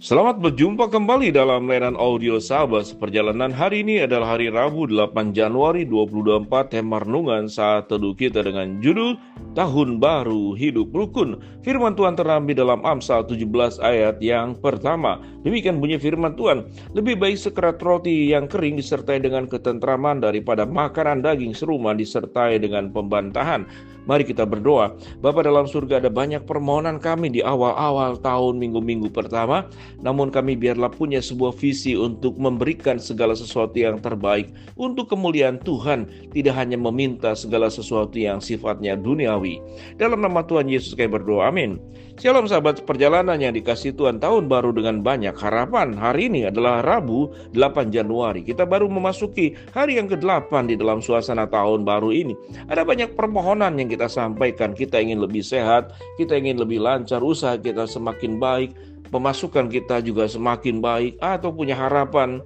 Selamat berjumpa kembali dalam layanan audio Sahabat Seperjalanan. Hari ini adalah hari Rabu 8 Januari 2024. Tema renungan saat teduh kita dengan judul Tahun Baru Hidup Rukun. Firman Tuhan terambil dalam Amsal 17 ayat yang pertama. Demikian bunyi firman Tuhan. Lebih baik sekerat roti yang kering disertai dengan ketentraman daripada makanan daging serumah disertai dengan pembantahan. Mari kita berdoa. Bapa dalam surga, ada banyak permohonan kami di awal-awal tahun, minggu-minggu pertama. Namun kami biarlah punya sebuah visi untuk memberikan segala sesuatu yang terbaik untuk kemuliaan Tuhan, tidak hanya meminta segala sesuatu yang sifatnya duniawi. Dalam nama Tuhan Yesus kami berdoa, amin. Shalom sahabat perjalanan yang dikasihi Tuhan, tahun baru dengan banyak harapan. Hari ini adalah Rabu 8 Januari. Kita baru memasuki hari yang ke-8 di dalam suasana tahun baru ini. Ada banyak permohonan yang kita sampaikan. Kita ingin lebih sehat, kita ingin lebih lancar, usaha kita semakin baik, pemasukan kita juga semakin baik, atau punya harapan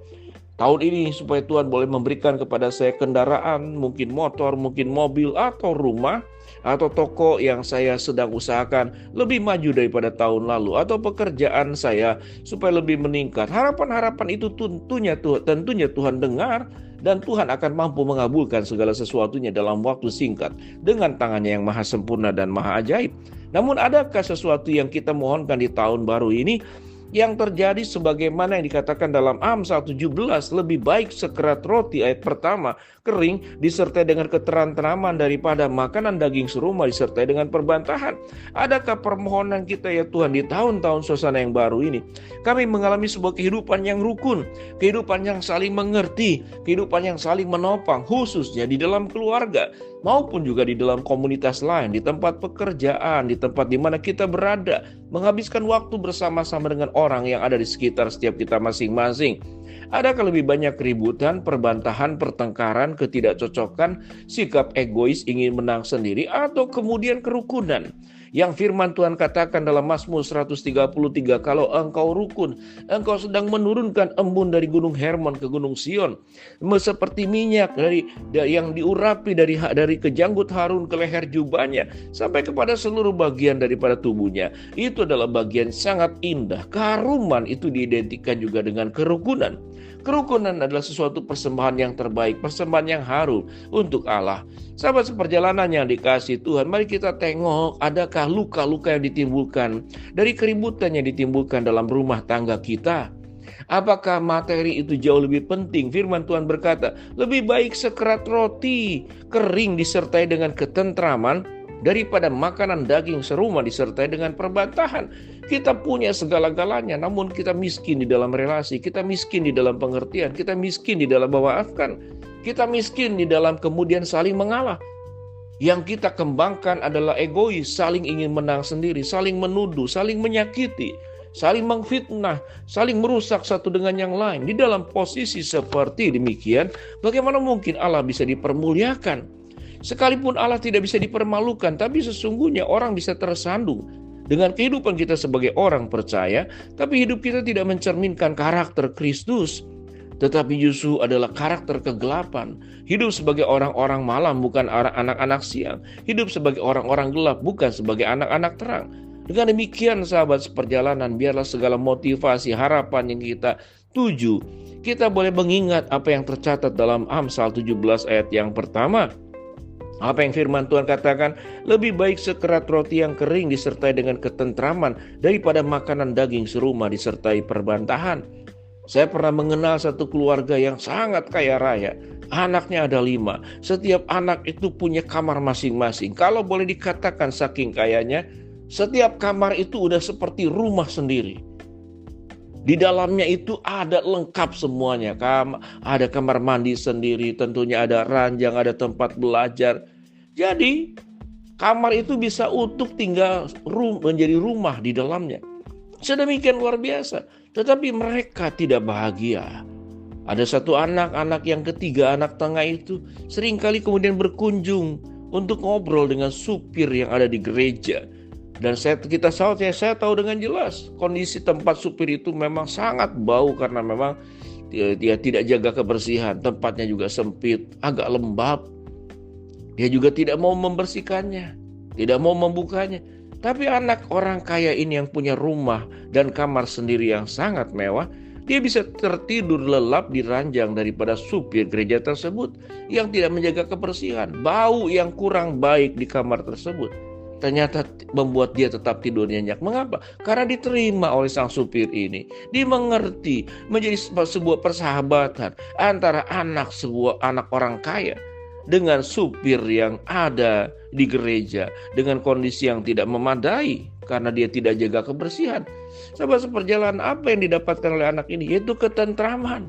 tahun ini supaya Tuhan boleh memberikan kepada saya kendaraan, mungkin motor, mungkin mobil, atau rumah, atau toko yang saya sedang usahakan lebih maju daripada tahun lalu, atau pekerjaan saya supaya lebih meningkat. Harapan-harapan itu tentunya Tuhan dengar, dan Tuhan akan mampu mengabulkan segala sesuatunya dalam waktu singkat dengan tangannya yang maha sempurna dan maha ajaib. Namun adakah sesuatu yang kita mohonkan di tahun baru ini yang terjadi sebagaimana yang dikatakan dalam Amsal 17, lebih baik sekerat roti ayat pertama kering disertai dengan ketentraman daripada makanan daging serumah disertai dengan perbantahan. Adakah permohonan kita ya Tuhan di tahun-tahun suasana yang baru ini? Kami mengalami sebuah kehidupan yang rukun, kehidupan yang saling mengerti, kehidupan yang saling menopang, khususnya di dalam keluarga maupun juga di dalam komunitas lain, di tempat pekerjaan, di tempat di mana kita berada, menghabiskan waktu bersama-sama dengan orang yang ada di sekitar setiap kita masing-masing. Adakah lebih banyak keributan, perbantahan, pertengkaran, ketidakcocokan, sikap egois ingin menang sendiri, atau kemudian kerukunan? Yang firman Tuhan katakan dalam Mazmur 133, kalau engkau rukun, engkau sedang menurunkan embun dari gunung Hermon ke gunung Sion, seperti minyak yang diurapi dari kejanggut Harun ke leher jubahnya sampai kepada seluruh bagian daripada tubuhnya. Itu adalah bagian sangat indah. Keharuman itu diidentikan juga dengan kerukunan. Kerukunan adalah sesuatu persembahan yang terbaik, persembahan yang harum untuk Allah. Sahabat seperjalanan yang dikasihi Tuhan, mari kita tengok adakah luka-luka yang ditimbulkan dari keributan yang ditimbulkan dalam rumah tangga kita. Apakah materi itu jauh lebih penting? Firman Tuhan berkata, lebih baik sekerat roti kering disertai dengan ketentraman daripada makanan daging serumah disertai dengan perbantahan. Kita punya segala-galanya, namun kita miskin di dalam relasi, kita miskin di dalam pengertian, kita miskin di dalam memaafkan, kita miskin di dalam kemudian saling mengalah. Yang kita kembangkan adalah egois, saling ingin menang sendiri, saling menuduh, saling menyakiti, saling mengfitnah, saling merusak satu dengan yang lain. Di dalam posisi seperti demikian, bagaimana mungkin Allah bisa dipermuliakan? Sekalipun Allah tidak bisa dipermalukan, tapi sesungguhnya orang bisa tersandung dengan kehidupan kita sebagai orang percaya, tapi hidup kita tidak mencerminkan karakter Kristus, tetapi justru adalah karakter kegelapan. Hidup sebagai orang-orang malam, bukan anak-anak siang. Hidup sebagai orang-orang gelap, bukan sebagai anak-anak terang. Dengan demikian sahabat seperjalanan, biarlah segala motivasi, harapan yang kita tuju, kita boleh mengingat apa yang tercatat dalam Amsal 17 ayat yang pertama. Apa yang firman Tuhan katakan, lebih baik sekerat roti yang kering disertai dengan ketentraman daripada makanan daging serumah disertai perbantahan. Saya pernah mengenal satu keluarga yang sangat kaya raya. Anaknya ada 5. Setiap anak itu punya kamar masing-masing. Kalau boleh dikatakan saking kayanya, setiap kamar itu udah seperti rumah sendiri. Di dalamnya itu ada lengkap semuanya. Ada kamar mandi sendiri, tentunya ada ranjang, ada tempat belajar. Jadi kamar itu bisa utuh tinggal menjadi rumah di dalamnya. Sedemikian luar biasa. Tetapi mereka tidak bahagia. Ada satu anak yang ketiga, anak tengah itu seringkali kemudian berkunjung untuk ngobrol dengan supir yang ada di gereja. Dan saya tahu dengan jelas kondisi tempat supir itu memang sangat bau karena memang dia tidak jaga kebersihan. Tempatnya juga sempit, agak lembab. Dia juga tidak mau membersihkannya, tidak mau membukanya. Tapi anak orang kaya ini yang punya rumah dan kamar sendiri yang sangat mewah, dia bisa tertidur lelap di ranjang daripada supir gereja tersebut yang tidak menjaga kebersihan. Bau yang kurang baik di kamar tersebut ternyata membuat dia tetap tidur nyenyak. Mengapa? Karena diterima oleh sang supir ini. Dimengerti, menjadi sebuah persahabatan antara anak orang kaya dengan supir yang ada di gereja dengan kondisi yang tidak memadai karena dia tidak jaga kebersihan. Sahabat seperjalanan, apa yang didapatkan oleh anak ini? Yaitu ketentraman.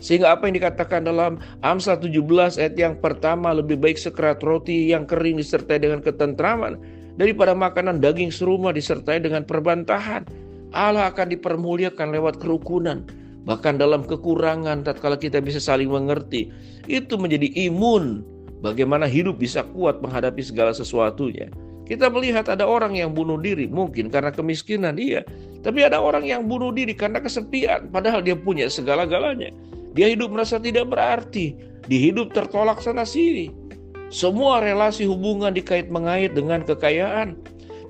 Sehingga apa yang dikatakan dalam Amsal 17 ayat yang pertama, lebih baik sekerat roti yang kering disertai dengan ketentraman daripada makanan daging serumah disertai dengan perbantahan. Allah akan dipermuliakan lewat kerukunan. Bahkan dalam kekurangan, tatkala kita bisa saling mengerti, itu menjadi imun bagaimana hidup bisa kuat menghadapi segala sesuatunya. Kita melihat ada orang yang bunuh diri mungkin karena kemiskinan dia, tapi ada orang yang bunuh diri karena kesepian, padahal dia punya segala-galanya. Dia hidup merasa tidak berarti, di hidup tertolak sana sini. Semua relasi hubungan dikait-mengait dengan kekayaan.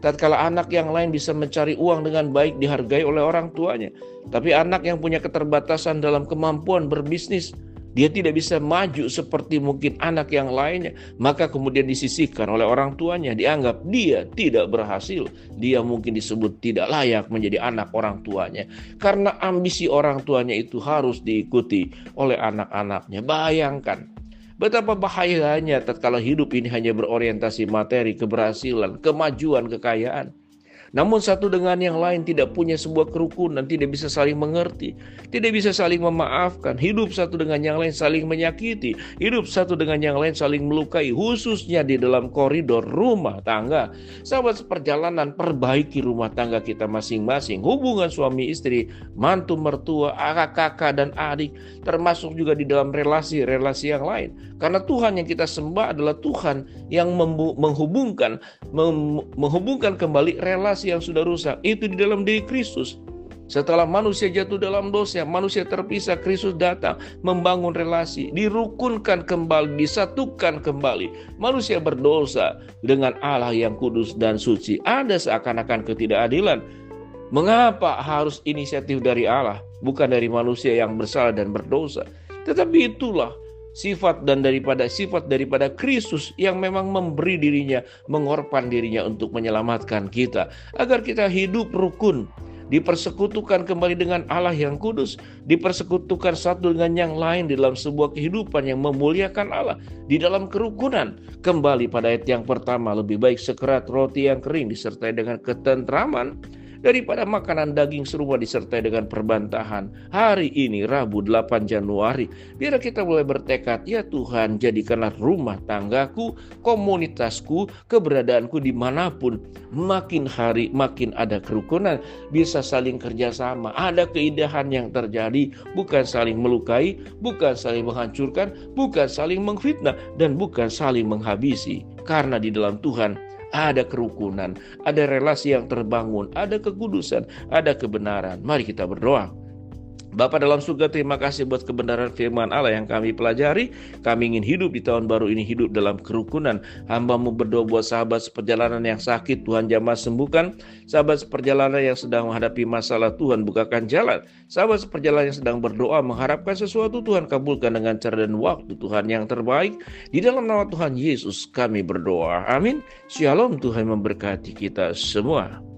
Tatkala anak yang lain bisa mencari uang dengan baik dihargai oleh orang tuanya, tapi anak yang punya keterbatasan dalam kemampuan berbisnis, dia tidak bisa maju seperti mungkin anak yang lainnya, maka kemudian disisihkan oleh orang tuanya, dianggap dia tidak berhasil, dia mungkin disebut tidak layak menjadi anak orang tuanya, karena ambisi orang tuanya itu harus diikuti oleh anak-anaknya. Bayangkan betapa bahayanya tatkala hidup ini hanya berorientasi materi, keberhasilan, kemajuan, kekayaan. Namun satu dengan yang lain tidak punya sebuah kerukunan, tidak bisa saling mengerti, tidak bisa saling memaafkan. Hidup satu dengan yang lain saling menyakiti, hidup satu dengan yang lain saling melukai, khususnya di dalam koridor rumah tangga. Sahabat seperjalanan, perbaiki rumah tangga kita masing-masing, hubungan suami istri, mantu mertua, kakak dan adik, termasuk juga di dalam relasi-relasi yang lain. Karena Tuhan yang kita sembah adalah Tuhan yang menghubungkan kembali relasi yang sudah rusak. Itu di dalam diri Kristus. Setelah manusia jatuh dalam dosa, manusia terpisah, Kristus datang membangun relasi, dirukunkan kembali, disatukan kembali. Manusia berdosa dengan Allah yang kudus dan suci. Ada seakan-akan ketidakadilan. Mengapa harus inisiatif dari Allah, bukan dari manusia yang bersalah dan berdosa? Tetapi itulah sifat daripada Kristus yang memang memberi dirinya, mengorban dirinya untuk menyelamatkan kita, agar kita hidup rukun, dipersekutukan kembali dengan Allah yang kudus, dipersekutukan satu dengan yang lain di dalam sebuah kehidupan yang memuliakan Allah, di dalam kerukunan. Kembali pada ayat yang pertama, lebih baik sekerat roti yang kering disertai dengan ketentraman daripada makanan daging serumah disertai dengan perbantahan. Hari ini Rabu 8 Januari, biar kita mulai bertekad, ya Tuhan, jadikanlah rumah tanggaku, komunitasku, keberadaanku dimanapun makin hari makin ada kerukunan, bisa saling kerjasama, ada keindahan yang terjadi, bukan saling melukai, bukan saling menghancurkan, bukan saling menghina, dan bukan saling menghabisi. Karena di dalam Tuhan ada kerukunan, ada relasi yang terbangun, ada kekudusan, ada kebenaran. Mari kita berdoa. Bapa dalam surga, terima kasih buat kebenaran firman Allah yang kami pelajari. Kami ingin hidup di tahun baru ini, hidup dalam kerukunan. Hamba-Mu berdoa buat sahabat seperjalanan yang sakit, Tuhan jamah sembuhkan. Sahabat seperjalanan yang sedang menghadapi masalah, Tuhan bukakan jalan. Sahabat seperjalanan yang sedang berdoa mengharapkan sesuatu, Tuhan kabulkan dengan cara dan waktu Tuhan yang terbaik. Di dalam nama Tuhan Yesus kami berdoa. Amin. Shalom, Tuhan memberkati kita semua.